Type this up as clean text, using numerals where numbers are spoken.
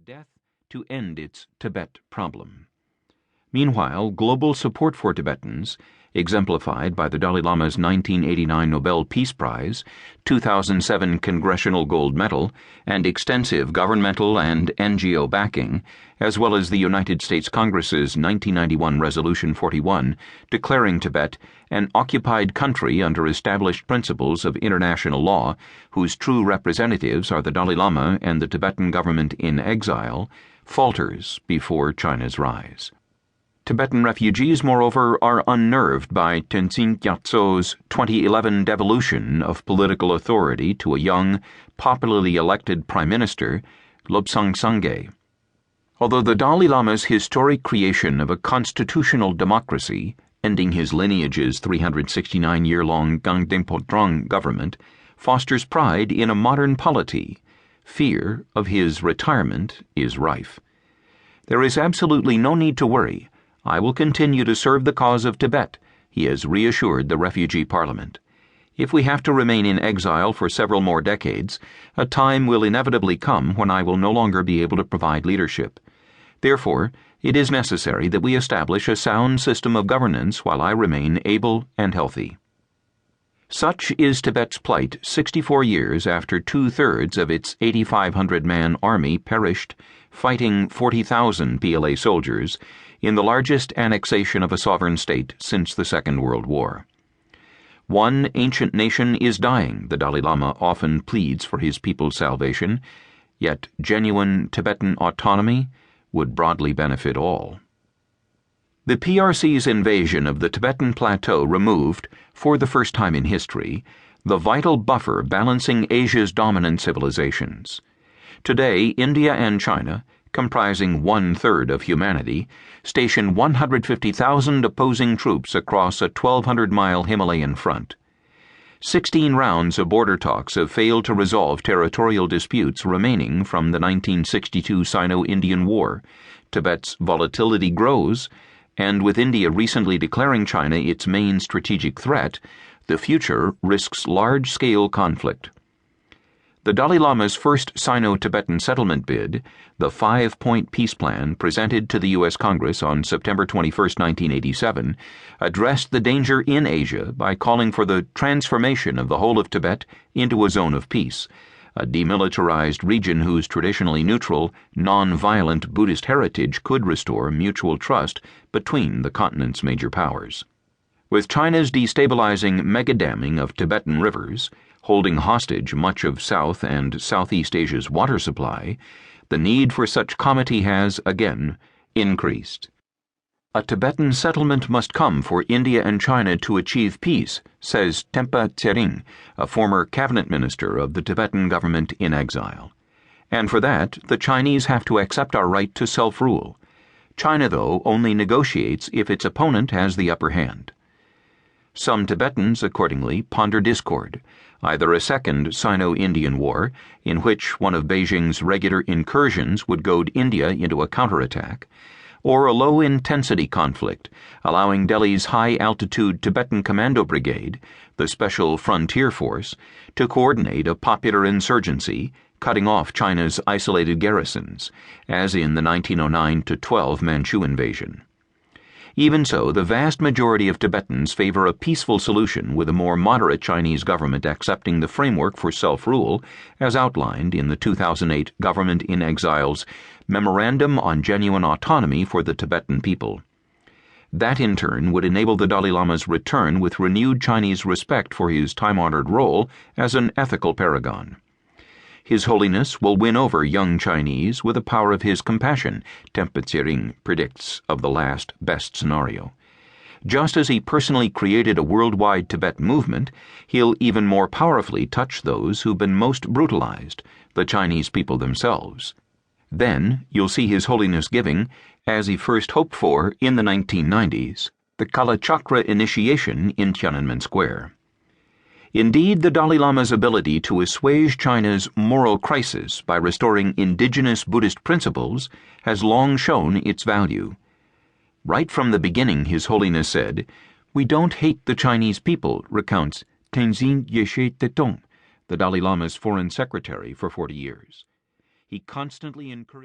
death to end its Tibet problem. Meanwhile, global support for Tibetans, exemplified by the Dalai Lama's 1989 Nobel Peace Prize, 2007 Congressional Gold Medal, and extensive governmental and NGO backing, as well as the United States Congress's 1991 Resolution 41 declaring Tibet an occupied country under established principles of international law, whose true representatives are the Dalai Lama and the Tibetan government in exile, falters before China's rise. Tibetan refugees, moreover, are unnerved by Tenzin Gyatso's 2011 devolution of political authority to a young, popularly elected prime minister, Lobsang Sangay. Although the Dalai Lama's historic creation of a constitutional democracy, ending his lineage's 369-year-long Gangdeng government, fosters pride in a modern polity, fear of his retirement is rife. There is absolutely no need to worry. I will continue to serve the cause of Tibet, he has reassured the refugee parliament. If we have to remain in exile for several more decades, a time will inevitably come when I will no longer be able to provide leadership. Therefore, it is necessary that we establish a sound system of governance while I remain able and healthy. Such is Tibet's plight 64 years after 2/3 of its 8,500-man army perished fighting 40,000 PLA soldiers in the largest annexation of a sovereign state since the Second World War. One ancient nation is dying, the Dalai Lama often pleads for his people's salvation, yet genuine Tibetan autonomy would broadly benefit all. The PRC's invasion of the Tibetan plateau removed, for the first time in history, the vital buffer balancing Asia's dominant civilizations. Today, India and China, comprising 1/3 of humanity, station 150,000 opposing troops across a 1,200-mile Himalayan front. 16 rounds of border talks have failed to resolve territorial disputes remaining from the 1962 Sino-Indian War. Tibet's volatility grows, and with India recently declaring China its main strategic threat, the future risks large-scale conflict. The Dalai Lama's first Sino-Tibetan settlement bid, the 5-point peace plan presented to the U.S. Congress on September 21, 1987, addressed the danger in Asia by calling for the transformation of the whole of Tibet into a zone of peace, a demilitarized region whose traditionally neutral, non-violent Buddhist heritage could restore mutual trust between the continent's major powers. With China's destabilizing megadamming of Tibetan rivers, holding hostage much of South and Southeast Asia's water supply, the need for such comity has, again, increased. A Tibetan settlement must come for India and China to achieve peace, says Tempa Tsering, a former cabinet minister of the Tibetan government in exile. And for that, the Chinese have to accept our right to self-rule. China, though, only negotiates if its opponent has the upper hand. Some Tibetans, accordingly, ponder discord, either a second Sino-Indian War, in which one of Beijing's regular incursions would goad India into a counterattack, or a low-intensity conflict, allowing Delhi's high-altitude Tibetan Commando Brigade, the Special Frontier Force, to coordinate a popular insurgency, cutting off China's isolated garrisons, as in the 1909-12 Manchu invasion. Even so, the vast majority of Tibetans favor a peaceful solution with a more moderate Chinese government accepting the framework for self-rule as outlined in the 2008 Government in Exile's Memorandum on Genuine Autonomy for the Tibetan People. That, in turn, would enable the Dalai Lama's return with renewed Chinese respect for his time-honored role as an ethical paragon. His Holiness will win over young Chinese with the power of his compassion, Tempa Tsering predicts of the last best scenario. Just as he personally created a worldwide Tibet movement, he'll even more powerfully touch those who've been most brutalized, the Chinese people themselves. Then you'll see His Holiness giving, as he first hoped for in the 1990s, the Kalachakra initiation in Tiananmen Square. Indeed, the Dalai Lama's ability to assuage China's moral crisis by restoring indigenous Buddhist principles has long shown its value. Right from the beginning, His Holiness said, "We don't hate the Chinese people," recounts Tenzin Gyatso Tetong, the Dalai Lama's foreign secretary for 40 years. He constantly encouraged